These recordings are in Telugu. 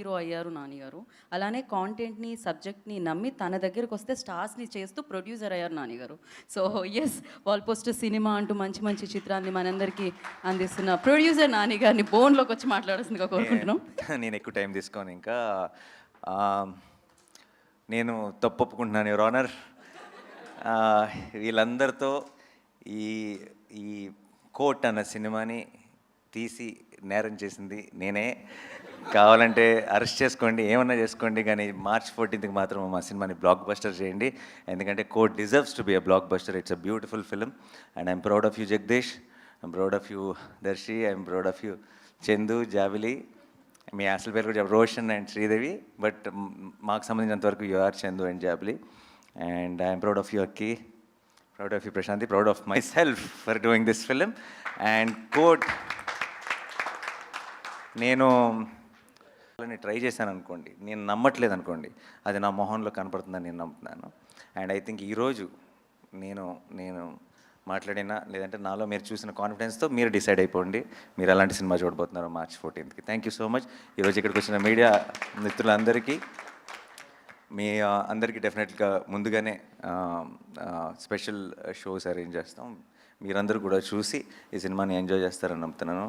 హీరో అయ్యారు నాని గారు. అలానే కాంటెంట్‌ని, సబ్జెక్ట్‌ని నమ్మి తన దగ్గరికి వస్తే స్టార్స్‌ని చేస్తూ ప్రొడ్యూసర్ అయ్యారు నాని గారు. So yes, wall poster cinema అంటూ మంచి మంచి చిత్రాన్ని మనందరికీ అందిస్తున్న ప్రొడ్యూసర్ నాని గారిని బోన్‌లోకి వచ్చి మాట్లాడాల్సిందిగా కోరుకుంటున్నాం. నేను ఎక్కువ టైం తీసుకోను ఇంకా. నేను తప్పు ఒప్పుకుంటున్నాను యువర్ ఆనర్. వీళ్ళందరితో ఈ ఈ కోర్ట్ అన్న సినిమాని తీసి నేరం చేసింది నేనే. కావాలంటే అరెస్ట్ చేసుకోండి, ఏమన్నా చేసుకోండి, కానీ మార్చ్ 14th మాత్రం మా సినిమాని బ్లాక్ బస్టర్ చేయండి. ఎందుకంటే court deserves to be a blockbuster. It's a beautiful film and I'm proud of you Jagadish, I'm proud of you Darshi, I'm proud of you Chandu, Jabili. మీ అసలు పేరు కూడా రోషన్ అండ్ శ్రీదేవి, బట్ మాకు సంబంధించినంత వరకు you are Chandu and Jabili. And I'm proud of you Akki, proud of you Prashanti, proud of myself for doing this film. And Court నేను ట్రై చేశాను అనుకోండి, నేను నమ్మట్లేదు అనుకోండి, అది నా మొహంలో కనపడుతుందని నేను నమ్ముతున్నాను. అండ్ ఐ థింక్ ఈరోజు నేను నేను మాట్లాడినా లేదంటే నాలో మీరు చూసిన కాన్ఫిడెన్స్తో మీరు డిసైడ్ అయిపోండి మీరు ఎలాంటి సినిమా చూడబోతున్నారు March 14th. Thank you so much. ఈరోజు ఇక్కడికి వచ్చిన మీడియా మిత్రులందరికీ, మీ అందరికీ డెఫినెట్గా ముందుగానే స్పెషల్ షోస్ అరేంజ్ చేస్తాం. మీరందరూ కూడా చూసి ఈ సినిమాని ఎంజాయ్ చేస్తారని నమ్ముతున్నాను.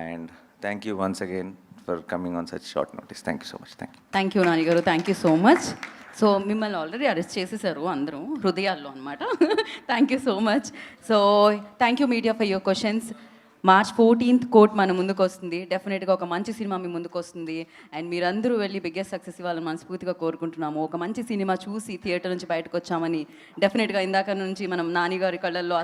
And thank you once again for coming on such short notice. Thank you so much. Thank you Nani garu, thank you so much. So మిమ్మల్ని ఆల్రెడీ అరెస్ట్ చేసేసారు అందరూ హృదయాల్లో అనమాట. Thank you so much. So thank you media for your questions. March 14th Court మన ముందుకు వస్తుంది. డెఫినెట్గా ఒక మంచి సినిమా మీ ముందుకు వస్తుంది. అండ్ మీరందరూ వెళ్ళి బిగ్గెస్ట్ సక్సెస్ ఇవ్వాలని మనస్ఫూర్తిగా కోరుకుంటున్నాము. ఒక మంచి సినిమా చూసి థియేటర్ నుంచి బయటకు వచ్చామని డెఫినెట్గా ఇందాక నుంచి మనం నాని గారి కళ్ళల్లో